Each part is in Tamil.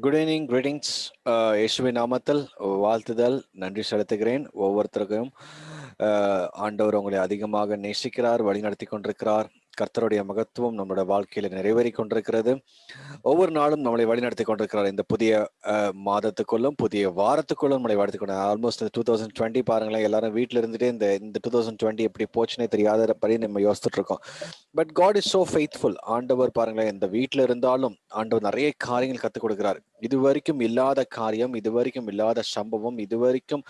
Good evening, greetings. இயேசுவின் நாமத்தில் வாழ்த்துதல், நன்றி செலுத்துகிறேன். ஒவ்வொருத்தருக்கும் ஆண்டவர் உங்களை அதிகமாக நேசிக்கிறார், வழிநடத்தி கொண்டிருக்கிறார். கர்த்தருடைய மகத்துவம் நம்மளோட வாழ்க்கையில நிறைவேறி கொண்டிருக்கிறது. ஒவ்வொரு நாளும் நம்மளை வழிநடத்தி கொண்டிருக்கிறார். இந்த புதிய மாதத்துக்குள்ளும் புதிய வாரத்துக்குள்ளும் நம்மளை வழிநடத்தி கொண்டு ஆல்மோஸ்ட் 2020 பாருங்களேன், எல்லாரும் வீட்டில் இருந்துட்டு இந்த 2020 எப்படி போச்சுன்னே தெரியாத படி நம்ம யோசிச்சுட்டு இருக்கோம். But God is so faithful. ஆண்டவர் பாருங்களேன், இந்த வீட்டில் இருந்தாலும் ஆண்டவர் நிறைய காரியங்கள் கற்றுக் கொடுக்கிறார். இதுவரைக்கும் இல்லாத காரியம், இதுவரைக்கும் இல்லாத சம்பவம், இதுவரைக்கும்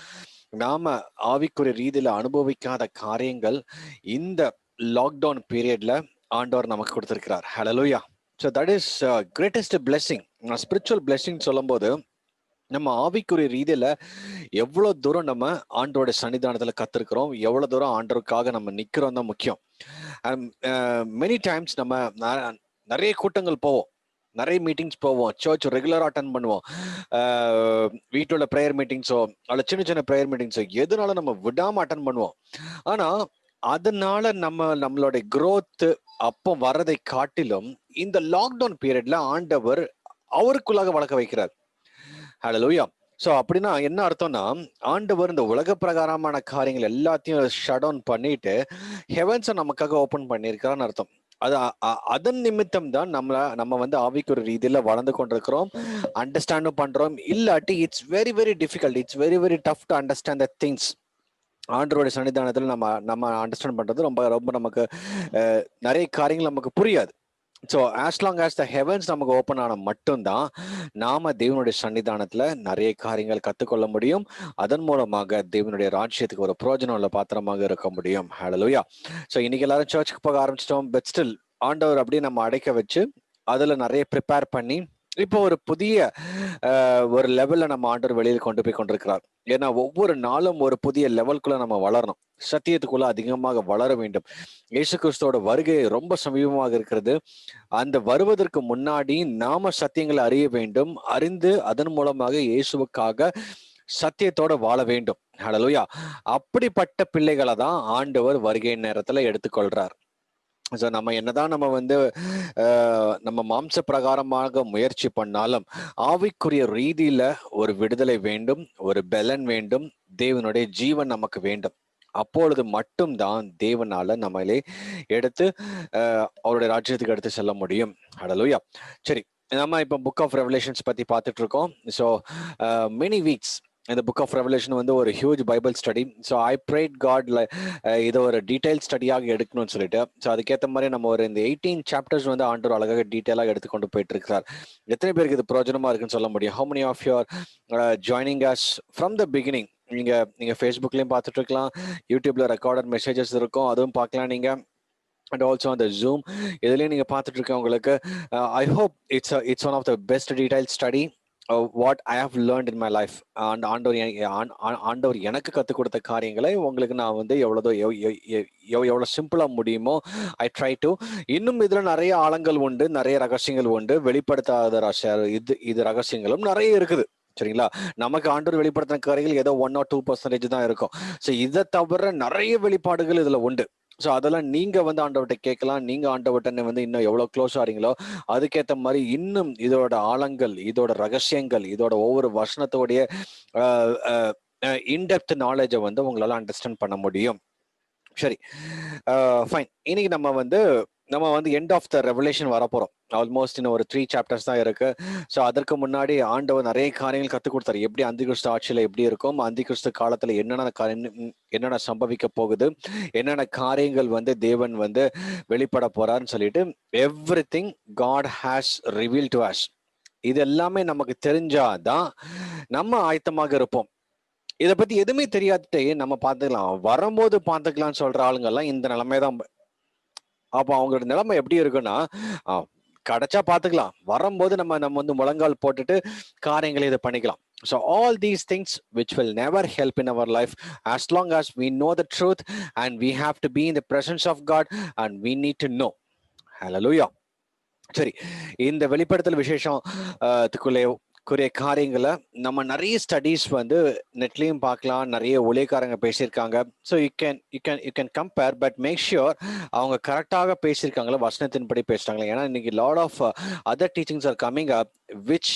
நாம ஆவிக்குரிய ரீதியில அனுபவிக்காத காரியங்கள் இந்த லாக்டவுன் பீரியட்ல ஆண்டவர் நமக்கு கொடுத்திருக்கிறார். Hallelujah. So that is greatest blessing. Spiritual blessing சொல்லும் போது நம்ம ஆவிக்குரிய ரீதியில எவ்வளவு தூரம் நம்ம ஆண்டோட சன்னிதானத்துல கத்திருக்கிறோம், எவ்வளவு தூரம் ஆண்டவருக்காக நம்ம நிக்கிறோம் தான் முக்கியம். மெனி டைம்ஸ் நம்ம நிறைய கூட்டங்கள் போவோம், நிறைய மீட்டிங்ஸ் போவோம், சர்ச் ரெகுலராக அட்டன் பண்ணுவோம், வீட்டோட ப்ரேயர் மீட்டிங்ஸோ அல்ல சின்ன சின்ன ப்ரேயர் மீட்டிங்ஸோ எதுனாலும் நம்ம விடாம அட்டன் பண்ணுவோம். ஆனா அதனால நம்மளுடைய growth அப்போ வரதை காட்டிலும் இந்த லாக்டவுன் பீரியட்ல ஆண்டவர் அவருக்குள்ளாக வளர்க்க வைக்கிறார். ஹல்லேலூயா. ஸோ அப்படின்னா என்ன அர்த்தம்னா, ஆண்டவர் இந்த உலக பிரகாரமான காரியங்கள் எல்லாத்தையும் ஷட் டவுன் பண்ணிட்டு ஹெவன்ஸை நமக்காக ஓப்பன் பண்ணியிருக்கிறான்னு அர்த்தம். அது அதன் நிமித்தம் தான் நம்ம வந்து ஆவிக்குரிய ரீதியில வளர்ந்து கொண்டிருக்கிறோம், அண்டர்ஸ்டாண்டும் பண்றோம். இல்லாட்டி it's very very difficult, it's very very tough to understand the things. ஆண்டவருடைய சன்னிதானத்தில் நம்ம அண்டர்ஸ்டாண்ட் பண்றது ரொம்ப ரொம்ப நமக்கு நிறைய காரியங்கள் நமக்கு புரியாது. ஸோ ஆஸ் லாங் ஆஸ் த ஹெவன்ஸ் நமக்கு ஓப்பன் ஆன மட்டும்தான் நாம தேவனுடைய சன்னிதானத்துல நிறைய காரியங்கள் கற்றுக்கொள்ள முடியும். அதன் மூலமாக தேவனுடைய ராஜ்யத்துக்கு ஒரு பிரயோஜனம் உள்ள பாத்திரமாக இருக்க முடியும். ஹல்லேலூயா. ஸோ இன்னைக்கு எல்லாரும் சர்ச்சுக்கு போக ஆரம்பிச்சிட்டோம். பட் ஸ்டில் ஆண்டவர் அப்படியே நம்ம அடைக்க வச்சு அதுல நிறைய ப்ரிப்பேர் பண்ணி இப்போ ஒரு புதிய ஒரு லெவல்ல நம்ம ஆண்டவர் வெளியில் கொண்டு போய் கொண்டிருக்கிறார். ஏன்னா ஒவ்வொரு நாளும் ஒரு புதிய லெவலுக்குள்ள நம்ம வளரணும், சத்தியத்துக்குள்ள அதிகமாக வளர வேண்டும். இயேசு கிறிஸ்துவோட வருகை ரொம்ப சமீபமாக இருக்கிறது. அந்த வருவதற்கு முன்னாடி நாம சத்தியங்களை அறிய வேண்டும், அறிந்து அதன் மூலமாக இயேசுவுக்காக சத்தியத்தோட வாழ வேண்டும். ஹல்லேலூயா. அப்படிப்பட்ட பிள்ளைகளை தான் ஆண்டவர் வருகை நேரத்துல எடுத்துக்கொள்றார். ஸோ நம்ம என்னதான் நம்ம வந்து நம்ம மாம்ச பிரகாரமாக முயற்சி பண்ணாலும் ஆவிக்குரிய ரீதியில ஒரு விடுதலை வேண்டும், ஒரு பலன் வேண்டும், தேவனுடைய ஜீவன் நமக்கு வேண்டும். அப்பொழுது மட்டும்தான் தேவனால நம்மளே எடுத்து அவருடைய ராஜ்யத்துக்கு எடுத்து செல்ல முடியும். ஹல்லேலூயா. சரி, நம்ம இப்போ புக் ஆஃப் ரெவலேஷன்ஸ் பத்தி பார்த்துட்டு இருக்கோம். ஸோ மெனி வீக்ஸ் இந்த புக் ஆஃப் ரெவலேஷன் வந்து ஒரு huge Bible study. So I prayed காட்ல இதை ஒரு டீடைல் ஸ்டடியாக எடுக்கணும்னு சொல்லிட்டு, ஸோ அதுக்கேற்ற மாதிரி நம்ம ஒரு இந்த 18 சாப்டர்ஸ் வந்து ஆண்டவர் அழகாக டீட்டெயிலாக எடுத்துக்கொண்டு போயிட்டு இருக்கிறார். எத்தனை பேருக்கு இது பிரயோஜனமா இருக்குன்னு சொல்ல முடியும்? How many of you are joining us from the beginning? நீங்க ஃபேஸ்புக்லயும் பார்த்துட்டு இருக்கலாம், யூடியூப்ல ரெக்கார்டட் மெசேஜஸ் இருக்கும், அதுவும் பார்க்கலாம் நீங்க. அண்ட் ஆல்சோ அந்த ஜூம் இதுலயும் நீங்க பார்த்துட்டு இருக்கேன். உங்களுக்கு I hope it's one of the best detail study what I have learnt in my life. And ஆண்டவர் எனக்கு கற்றுக் கொடுத்த காரியங்களை உங்களுக்கு நான் வந்து எவ்வளோ சிம்பிளா முடியுமோ ஐ ட்ரை டு. இன்னும் இதுல நிறைய ஆழங்கள் உண்டு, நிறைய ரகசியங்கள் உண்டு, வெளிப்படுத்தாத இது ரகசியங்களும் நிறைய இருக்குது. சரிங்களா? நமக்கு ஆண்டவர் வெளிப்படுத்தின காரியங்கள் ஏதோ 1 or 2% தான் இருக்கும். ஸோ இதை தவிர நிறைய வெளிப்பாடுகள் இதுல உண்டு. ஸோ அதெல்லாம் நீங்க வந்து ஆண்டவர்கிட்ட கேட்கலாம். நீங்க ஆண்டவர்கிட்ட வந்து இன்னும் எவ்வளவு க்ளோஸ் ஆறீங்களோ அதுக்கேற்ற மாதிரி இன்னும் இதோட ஆழங்கள், இதோட ரகசியங்கள், இதோட ஒவ்வொரு வசனத்தோடைய இன்டெப்த் நாலேஜை வந்து உங்களால அண்டர்ஸ்டாண்ட் பண்ண முடியும். சரி, ஃபைன். இன்னைக்கு நம்ம வந்து எண்ட் ஆஃப் த ரெவலேஷன் வரப்போறோம். ஆல்மோஸ்ட் இன்னும் ஒரு 3 சாப்டர்ஸ் தான் இருக்கு. ஸோ அதற்கு முன்னாடி ஆண்டவர் நிறைய காரியங்கள் கற்றுக் கொடுத்தாரு. எப்படி அந்திகிறிஸ்து ஆட்சியில எப்படி இருக்கும், அந்திகிறிஸ்து காலத்துல என்னென்ன சம்பவிக்க போகுது, என்னென்ன காரியங்கள் வந்து தேவன் வந்து வெளிப்பட போறாருன்னு சொல்லிட்டு everything God has reveal to us. இது எல்லாமே நமக்கு தெரிஞ்சாதான் நம்ம ஆயத்தமாக இருப்போம். இதை பத்தி எதுவுமே தெரியாதே நம்ம பார்த்துக்கலாம், வரும்போது பார்த்துக்கலாம்னு சொல்ற ஆளுங்கெல்லாம் இந்த நிலைமை தான். அப்போ அவங்களோட நிலைமை எப்படி இருக்குன்னா, கிடைச்சா பார்த்துக்கலாம், வரும்போது நம்ம வந்து முழங்கால் போட்டுட்டு காரியங்களை இதை பண்ணிக்கலாம். So all these things which will never help in our life as long as we know the truth and we have to be in the presence of God and we need to know. Hallelujah. சரி, இந்த வெளிப்படுத்தல் விசேஷம் குறிய காரியங்களை நம்ம நிறைய ஸ்டடீஸ் வந்து நெட்லயும் பார்க்கலாம், நிறைய ஊழியக்காரங்க பேசியிருக்காங்க. So you can compare, but make sure அவங்க கரெக்டாக பேசியிருக்காங்களா, வசனத்தின்படி பேசுறாங்களா. ஏன்னா இன்னைக்கு lot of other teachings are coming up which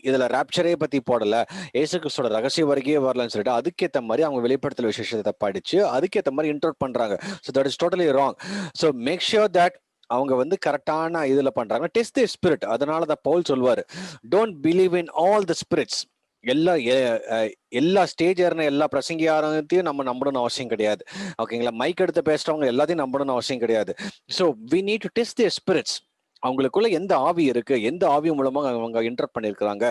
இதுல ராப்சரே பத்தி போடல, ஏசு கிறிஸ்தோட ரகசிய வருகையே வரலன்னு சொல்லிட்டு அதுக்கேத்த மாதிரி அவங்க வெளிப்படுத்தல் விசேஷத்தை படிச்சு அதுக்கேத்த மாதிரி இன்டர்ட் பண்றாங்க. So that is totally wrong. So make sure that அவங்க வந்து கரெக்டான இதுல பண்றாங்க. Test the spirit. அதனால தான் பவுல் சொல்வாரு, don't believe in all the spirits. எல்லா ஸ்டேஜ் ஏறின எல்லா பிரசங்கியாரத்தையும் நம்ம நம்பணும்னு அவசியம் கிடையாது. ஓகேங்களா? மைக் எடுத்து பேசுறவங்க எல்லாத்தையும் நம்பணும்னு அவசியம் கிடையாது. So we need to test the spirits. அவங்களுக்குள்ள எந்த ஆவி இருக்கு, எந்த ஆவி மூலமா அவங்க இன்டர் பண்ணிருக்காங்க.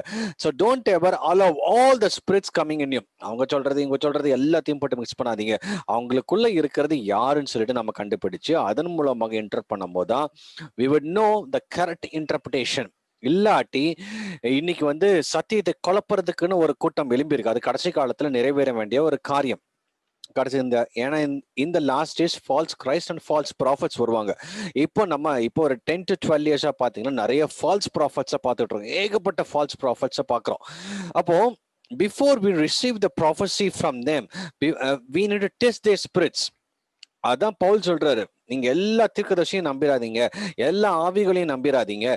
So don't ever allow all the spirits coming in you. அவங்க சொல்றது இவங்க சொல்றது எல்லாத்தையும் போட்டு மிக்ஸ் பண்ணாதீங்க. அவங்களுக்குள்ள இருக்கிறது யாருன்னு சொல்லிட்டு நம்ம கண்டுபிடிச்சு அதன் மூலமாக இன்டர் பண்ணும் போதுதான் we would know the correct interpretation. இல்லாட்டி இன்னைக்கு வந்து சத்தியத்தை குழப்பறதுக்குன்னு ஒரு கூட்டம் எழும்பி இருக்கு. அது கடைசி காலத்துல நிறைவேற வேண்டிய ஒரு காரியம். கடைசி ஏன்னா இந்த last days false Christ and false prophets வருவாங்க. இப்போ ஒரு 10 to 12 இயர்ஸா பாத்தீங்கன்னா நிறைய ஃபால்ஸ் ப்ராஃபட்ஸை பார்த்துட்டு இருக்கோம். ஏகப்பட்ட ஃபால்ஸ் ப்ராஃபட்ஸை பார்க்குறோம். அப்போ before we receive the prophecy from them, we need to test their spirits. அதான் பவுல் சொல்றாரு, நீங்க எல்லா தீர்க்கதரிசியும் நம்பிராதீங்க, எல்லா ஆவிகளையும் நம்பிராதீங்க.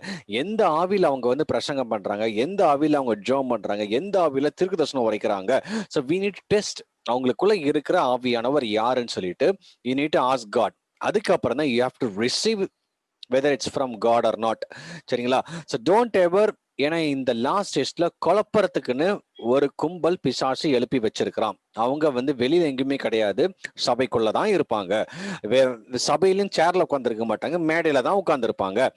எந்த ஆவியில அவங்க வந்து பிரசங்கம் பண்றாங்க, எந்த ஆவியில அவங்க ஜெபம் பண்றாங்க, எந்த ஆவியில தீர்க்கதரிசனம் உரைக்கிறாங்க. So we need to test அவங்களுக்குள்ள இருக்கிற ஆவியானவர் யாருன்னு சொல்லிட்டு you need to ask God. அதுக்கப்புறம் தான் you have to receive whether it's from God or not. சரிங்களா? So don't ever. ஏன்னா இந்த லாஸ்ட் டெஸ்ட்ல குழப்பறதுக்குன்னு ஒரு கும்பல் பிசாசு எழுப்பி வச்சிருக்கிறான். அவங்க வந்து வெளியில எங்கேயுமே கிடையாது, சபைக்குள்ளதான் இருப்பாங்க. சபையிலும் சேர்ல உட்காந்துருக்க மாட்டாங்க, மேடையில தான் உட்காந்துருப்பாங்க.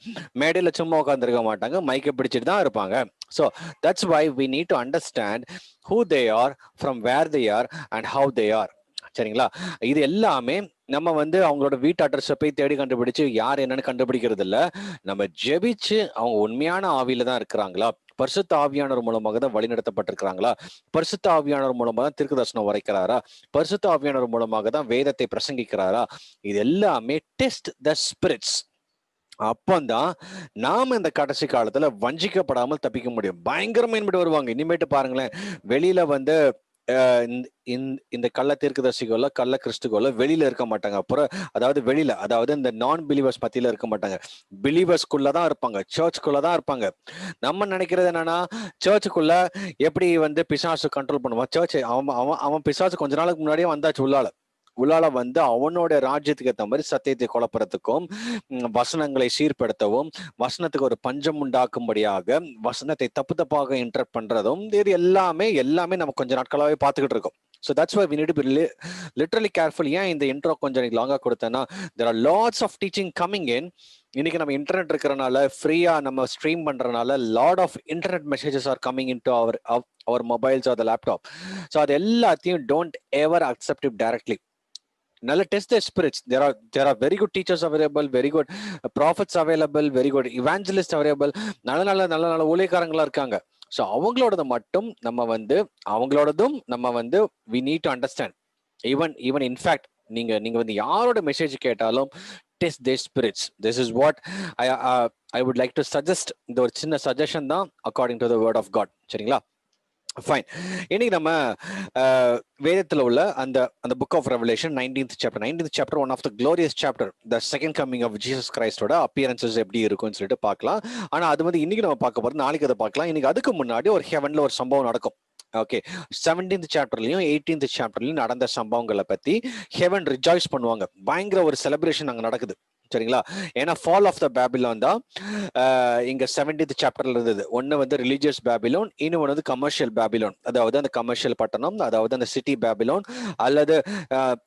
மேடையில சும்மா உட்காந்துருக்க மாட்டாங்க, மைக்கை பிடிச்சிட்டு தான் இருப்பாங்க. So that's why we need to understand who they are, from where they are and how they are. சரிங்களா? இது எல்லாமே நம்ம வந்து அவங்களோட வீட்டு அட்ரஸை போய் தேடி கண்டுபிடிச்சு யார் என்னன்னு கண்டுபிடிக்கிறது இல்ல. நம்ம ஜெபிச்சு அவங்க உண்மையான ஆவியில தான் இருக்கிறாங்களா, பரிசுத்த ஆவியானவர் மூலமாக தான் வழிநடத்தப்பட்டிருக்கிறாங்களா, பரிசுத்த ஆவியானவர் மூலமாக தான் தீர்க்கதரிசனம் உரைக்கிறாரா, பரிசுத்த ஆவியானவர் மூலமாக தான் வேதத்தை பிரசங்கிக்கிறாரா, இது எல்லாமே டெஸ்ட் த ஸ்பிரிட்ஸ். அப்பந்தான் நாம இந்த கடைசி காலத்துல வஞ்சிக்கப்படாமல் தப்பிக்க முடியும். பயங்கரமா இனிமேட்டு வருவாங்க. இனிமேட்டு பாருங்களேன், வெளியில வந்து இந்த கள்ள தீர்க்கதரிசிகளோ கள்ள கிறிஸ்துகளோ வெளியில இருக்க மாட்டாங்க. அப்புறம் அதாவது இந்த நான் பிலீவர்ஸ் பத்தியில இருக்க மாட்டாங்க, பிலீவர்ஸ்குள்ளதான் இருப்பாங்க, சர்ச்சுக்குள்ளதான் இருப்பாங்க. நம்ம நினைக்கிறது என்னன்னா, சர்ச்சுக்குள்ள எப்படி வந்து பிசாசு கண்ட்ரோல் பண்ணுவான். சர்ச் அவன் பிசாசு கொஞ்ச நாளுக்கு முன்னாடியே வந்தாச்சு உள்ளால வந்து அவனோட ராஜ்யத்துக்கு ஏற்ற மாதிரி சத்தியத்தை குழப்பறதுக்கும், வசனங்களை சீர்படுத்தவும், வசனத்துக்கு ஒரு பஞ்சம் உண்டாக்கும்படியாக வசனத்தை தப்பாக இன்டர்பிரட் பண்றதும், இது எல்லாமே நம்ம கொஞ்ச நாட்களாவே பார்த்துக்கிட்டு இருக்கோம். So that's why we need to be literally careful. ஏன் இந்த இன்ட்ரோ கொஞ்சம் லாங்கா கொடுத்தேன்னா, there are lots of teaching coming in. இன்னைக்கு நம்ம இன்டர்நெட் இருக்கிறனால, ஃப்ரீயா நம்ம ஸ்ட்ரீம் பண்றதுனால lot of internet messages are coming in to our mobiles or the laptop. So அது எல்லாத்தையும் don't ever accept it directly. நல்ல test the spirits. There are very good teachers available, very good prophets available, very good evangelist available, நல்ல ஊழியக்காரங்களா இருக்காங்க. ஸோ அவங்களோடதும் நம்ம வந்து we need to understand. even in fact நீங்க வந்து யாரோட மெசேஜ் கேட்டாலும் test their spirits. This is what I would like to suggest. இந்த ஒரு சின்ன சஜஷன் தான் according to the word of God. சரிங்களா? ஃபைன். இன்னைக்கு நம்ம வேதத்துல உள்ள அந்த book of Revelation 19th chapter, one of the glorious chapter, the second coming of Jesus கிரைஸ்டோட அப்பியரன்சஸ் எப்படி இருக்கும்னு சொல்லிட்டு பார்க்கலாம். ஆனா அது வந்து இன்னைக்கு நம்ம பார்க்க போறது, நாளைக்கு அதை பார்க்கலாம். இன்னைக்கு அதுக்கு முன்னாடி ஒரு ஹெவன்ல ஒரு சம்பவம் நடக்கும். ஓகே, 17th சாப்டர்லயும் 18th சாப்டர்லயும் நடந்த சம்பவங்களை பத்தி ஹெவன் ரிஜாய்ஸ் பண்ணுவாங்க. பயங்கர ஒரு செலிப்ரேஷன் அங்க நடக்குது. சரிங்களா? ஏன்னா ஃபால் ஆஃப் த பேபிலோன் தான் இங்க 17th சாப்டர்ல இருந்தது. ஒன்னு வந்து ரிலீஜியஸ் பேபிலோன், இன்னொன்று வந்து கமர்ஷியல் பேபிலோன். அதாவது அந்த கமர்ஷியல் பட்டணம், அதாவது அந்த சிட்டி பேபிலோன் அல்லது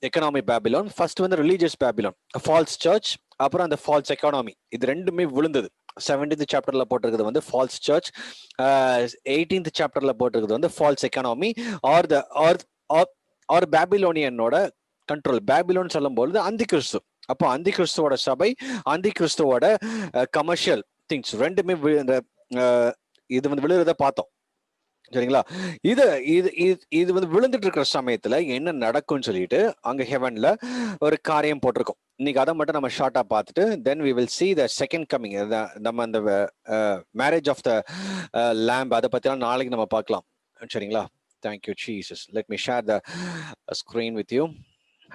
எக்கனாமிக் பேபிலோன். ஃபர்ஸ்ட் வந்து ரிலீஜியஸ் பேபிலோன், ஃபால்ஸ் சர்ச், அப்புறம் அந்த ஃபால்ஸ் எக்கானமி. இது ரெண்டுமே விழுந்தது. 17th சாப்டர்ல போட்டிருக்கிறது வந்து ஃபால்ஸ் சர்ச், 18th சாப்டர்ல போட்டிருக்கிறது வந்து ஃபால்ஸ் எக்கானமி ஆர் பேபிலோனியனோட கண்ட்ரோல். பேபிலோன் சொல்லும் பொழுது அந்தி கிறிஸ்து. அப்போ அந்தி கிறிஸ்துவோட சபை, அந்தி கிறிஸ்துவோட கமர்ஷியல் திங்ஸ் ரெண்டுமே இது வந்து விழுறத பார்த்தோம். சரிங்களா? இது வந்து விழுந்துட்டு இருக்கிற சமயத்துல என்ன நடக்கும்னு சொல்லிட்டு அங்க ஹெவன்ல ஒரு காரியம் போட்டிருக்கோம். இன்னைக்கு அதை மட்டும் நம்ம ஷார்ட்டா பார்த்துட்டு தென் we will see the second coming. நம்ம அந்த மேரேஜ் ஆஃப் த lamb அதை பத்திலாம் நாளைக்கு நம்ம பார்க்கலாம். சரிங்களா? Thank you Jesus. Let me share the screen with you.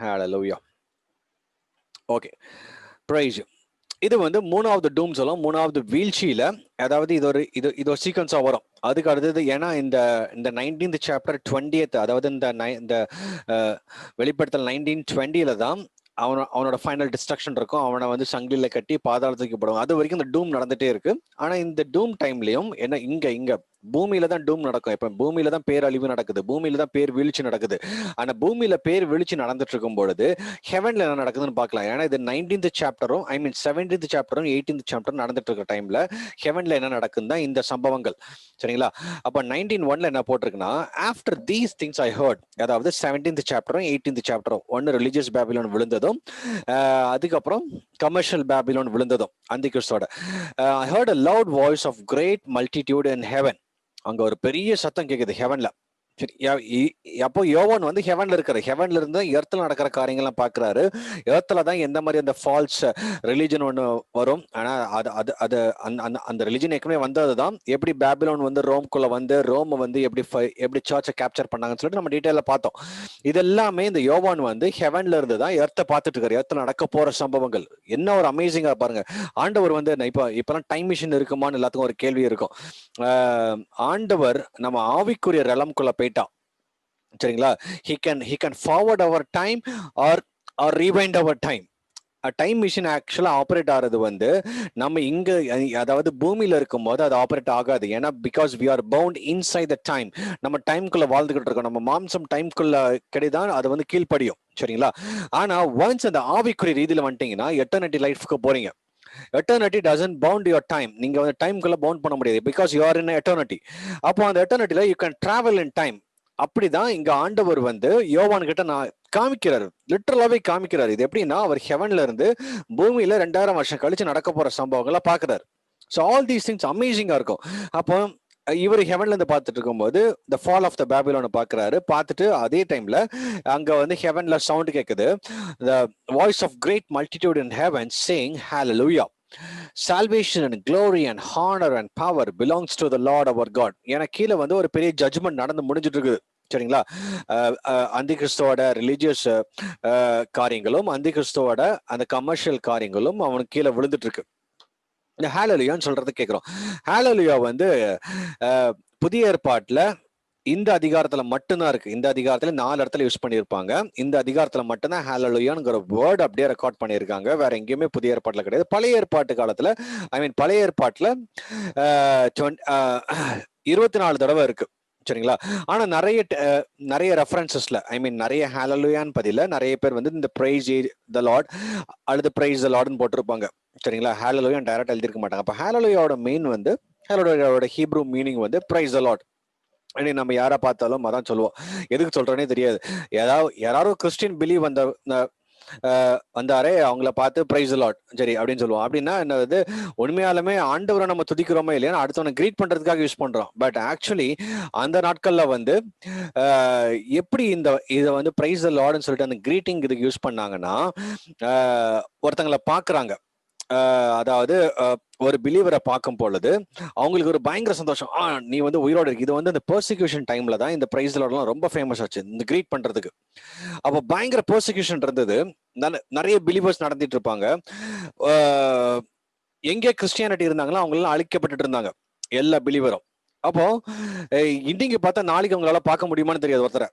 Hallelujah. Okay, praise you. இது வந்து மூணாவது டூம் சொல்லும், மூணாவது வீழ்ச்சியில. அதாவது இது ஒரு சீக்வன்ஸா வரும். அதுக்கு அடுத்தது, ஏன்னா இந்த இந்த 19th சாப்டர் 20th, அதாவது இந்த வெளிப்படுத்தல் 1920 தான் அவனோட ஃபைனல் டிஸ்ட்ரக்ஷன் இருக்கும். அவனை வந்து சங்கிலில கட்டி பாதாளத்துக்கு போடுவாங்க. அது வரைக்கும் இந்த டூம் நடந்துட்டே இருக்கு. ஆனா இந்த டூம் டைம்லயும் என்ன, இங்க பூமியில தான் டூம் நடக்கும். இப்ப பூமியில தான் பேரழிவு நடக்குது, பூமியில தான் பேர் வீழ்ச்சி நடக்குது. ஆனா பூமியில பேர் வீழ்ச்சி நடந்துட்டு இருக்கும் பொழுது ஹெவன்ல என்ன நடக்குதுன்னு பார்க்கலாம். ஏன்னா இது 19th சாப்டரும் 17th சாப்டரும் 18th சாப்டரும் நடந்துட்டு இருக்க டைம்ல ஹெவன்ல என்ன நடக்குதுன்னா இந்த சம்பவங்கள். சரிங்களா? அப்ப 19:1 என்ன போட்டிருக்குன்னா, after these things I heard, அதாவது 17th சாப்டரும் 18th சாப்டரும், ஒன்னு ரிலிஜியஸ் பேபிலோன் விழுந்ததும், அதுக்கப்புறம் கமர்ஷியல் பேபிலோன் விழுந்ததும் அந்தி கிறிஸ்தோட. I heard a loud voice of great multitude in heaven. அங்க ஒரு பெரிய சத்தம் கேக்குது ஹெவன்ல. சரி, அப்போ யோவான் வந்து ஹெவன்ல இருக்காரு. ஹெவன்ல இருந்து எர்த்ல நடக்கிற காரியங்கள்லாம் பாக்குறாரு. எர்த்ல தான் எந்த மாதிரி அந்த ஃபால்ஸ் ரிலிஜன் ஒண்ணு வரும். ஆனா அந்த ரிலிஜன் ஏற்கனவே வந்ததுதான். எப்படி பேபிலோன் வந்து ரோம்குள்ள வந்து ரோம் வந்து எப்படி சர்ச்சை கேப்சர் பண்ணாங்கன்னு சொல்லிட்டு நம்ம டீட்டெயில பார்த்தோம். இது எல்லாமே இந்த யோவான் வந்து ஹெவன்ல இருந்து தான் எர்த்தை பார்த்துட்டு இருக்காரு. எர்த்ல நடக்க போற சம்பவங்கள் என்ன ஒரு அமேசிங்கா பாருங்க. ஆண்டவர் வந்து இப்பெல்லாம் டைம் மிஷின் இருக்குமான்னு எல்லாத்துக்கும் ஒரு கேள்வி இருக்கும். ஆண்டவர் நம்ம ஆவிக்குரிய ரலம்குள்ள போயிட்டா, சரிங்களா, he can forward our time or rewind our time. Time machine ஆக்சுவலா ஆப்ரேட் ஆகிறது வந்து நம்ம இங்க, அதாவது பூமியில இருக்கும் போது அது ஆப்ரேட் ஆகாது. ஏன்னா because we are bound inside the time. நம்ம டைம்குள்ள வாழ்ந்துகிட்டு இருக்கோம். நம்ம மாம்சம் டைம்குள்ள கிடைதான் அது வந்து கீழ்ப்படியும். சரிங்களா? ஆனா ஒன்ஸ் அந்த ஆவிக்குரிய ரீதியில வந்துட்டீங்கன்னா எட்டர்னிட்டி லைஃப்க்கு போறீங்க. Eternity doesn't bound your time. நீங்க வந்து டைம்குள்ள பவுண்ட் பண்ண முடியாது, because you are in eternity. அப்போ அந்த எட்டர்னிட்டில you can travel in time. அப்படிதான் இங்க ஆண்டவர் வந்து யோவான் கிட்ட நான் காமிக்கிறாரு, லிட்டரலாவே காமிக்கிறாரு. இது எப்படின்னா, அவர் ஹெவன்ல இருந்து பூமியில 2000 வருஷம் கழிச்சு நடக்க போற சம்பவங்களை பாக்குறாரு. ஸோ ஆல் தீஸ் திங்ஸ் அமேசிங்கா இருக்கும். அப்போ இவர் ஹெவன்ல இருந்து பார்த்துட்டு இருக்கும்போது த ஃபால் ஆஃப் த பேபிலோனை பாக்குறாரு. பார்த்துட்டு அதே டைம்ல அங்க வந்து ஹெவன்ல சவுண்ட் கேட்குது, the voice of great multitude in heaven saying hallelujah, salvation and glory and honor and power belongs to the Lord our God. ஏன்னா கீழே வந்து ஒரு பெரிய ஜட்ஜ்மெண்ட் நடந்து முடிஞ்சிட்டு இருக்குது. சரிங்களா? அந்தி கிறிஸ்துவோட ரிலீஜியஸ் காரியங்களும் அந்தி கிறிஸ்துவோட அந்த கமர்ஷியல் காரியங்களும் அவனுக்கு கீழே விழுந்துட்டு இருக்கு. இந்த ஹalleluyaன்னு சொல்றது கேட்கிறோம். ஹalleluya வந்து புதிய ஏற்பாட்டுல இந்த அதிகாரத்துல மட்டும்தான் இருக்கு. இந்த அதிகாரத்துல 4 இடத்துல யூஸ் பண்ணியிருப்பாங்க. இந்த அதிகாரத்துல மட்டும்தான் ஹalleluyaங்கிற வேர்ட் அப்படியே ரெக்கார்ட் பண்ணியிருக்காங்க. வேற எங்கேயுமே புதிய ஏற்பாட்டுல கிடையாது. பழைய ஏற்பாட்டு காலத்துல, பழைய ஏற்பாட்டுல 24 தடவை இருக்கு. சரிங்களா? ஆனா நிறைய ரெஃபரன்சஸ்ல நிறைய ஹalleluyaன்னு பதில நிறைய பேர் வந்து இந்த பிரைஸ் த லார்ட் அல்லது பிரைஸ் த லார்ட்னு போட்டிருப்பாங்க. சரிங்களா? ஹalleluya டைரக்டா எழுதிருக்க மாட்டாங்க. அப்ப ஹalleluyaவோட மெயின் வந்து, ஹalleluyaவோட ஹீப்ரூ மீனிங் வந்து பிரைஸ் த லார்ட். நம்ம யாரை பார்த்தாலும் அதான் சொல்லுவோம். எதுக்கு சொல்றேனே தெரியாது. யாராவது கிறிஸ்டியன் பிலீவ் வந்தாரே அவங்கள பார்த்து பிரைஸ் தி லார்ட் சரி அப்படின்னு சொல்லுவோம். அப்படின்னா என்னது, உண்மையாலுமே ஆண்டவரை நம்ம துதிக்கிறோமே இல்லையா, அடுத்தவனை கிரீட் பண்றதுக்காக யூஸ் பண்றோம். பட் ஆக்சுவலி அந்த நாட்கள்ல வந்து எப்படி இதை வந்து பிரைஸ் தி லார்ட்னு சொல்லிட்டு அந்த கிரீட்டிங் இதுக்கு யூஸ் பண்ணாங்கன்னா, ஒருத்தங்களை பாக்குறாங்க, அதாவது ஒரு பிலீவரை பார்க்கும் பொழுது அவங்களுக்கு ஒரு பயங்கர சந்தோஷம். நீ வந்து உயிரோடு இருக்கு. இது வந்து இந்த பெர்சிக்யூஷன் டைம்ல தான் இந்த பிரைஸ் லார்ட்லாம் ரொம்ப ஃபேமஸ் ஆச்சு, இந்த கிரீட் பண்றதுக்கு. அப்போ பயங்கர பெர்சிக்யூஷன் இருந்தது. நிறைய பிலீவர்ஸ் நடத்திட்டு இருப்பாங்க. எங்கே கிறிஸ்டியானிட்டி இருந்தாங்களோ அவங்க எல்லாம் அழிக்கப்பட்டு இருந்தாங்க, எல்லா பிலீவரும். அப்போ இன்னைக்கு பார்த்தா நாளைக்கு அவங்களால பார்க்க முடியுமான்னு தெரியாது ஒருத்தரை.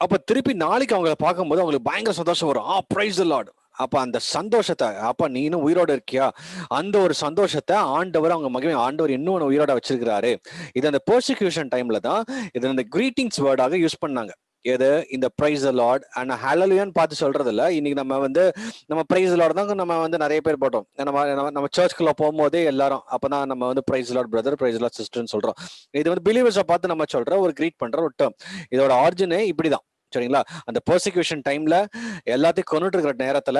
அப்ப திருப்பி நாளைக்கு அவங்கள பார்க்கும்போது அவங்களுக்கு பயங்கர சந்தோஷம் வரும். Price the Lord. அப்ப அந்த சந்தோஷத்தை, அப்ப நீ இன்னும் உயிரோட இருக்கியா, அந்த ஒரு சந்தோஷத்தை ஆண்டவர் அவங்க மகிமை, ஆண்டவர் இன்னும் உயிரோட வச்சிருக்கிறாரு. இது அந்த பெர்சிக்யூஷன் டைம்ல தான் இது அந்த கிரீட்டிங்ஸ் வேர்டாக யூஸ் பண்ணாங்க. எது? இந்த பிரைஸ் தி லார்ட் அண்ட் ஹalleluyaன்னு பார்த்து சொல்றது இல்ல. இன்னைக்கு நம்ம பிரைஸ் தி லார்ட் தான் நம்ம வந்து நிறைய பேர் போட்டோம். நம்ம சர்ச்சுக்குள்ள போகும்போதே எல்லாரும் அப்பதான் நம்ம வந்து praise the Lord brother, praise the Lord சிஸ்டர்னு சொல்றோம். இது வந்து பிலீவர்ஸை பார்த்து நம்ம சொல்ற ஒரு கிரீட் பண்ற ஒரு டேர்ம். இதோட ஆரிஜினே இப்படிதான். சரிங்களா? அந்த பெர்சிக்யூஷன் டைம்ல எல்லாத்தையும் கொண்டுட்டு இருக்கிற நேரத்துல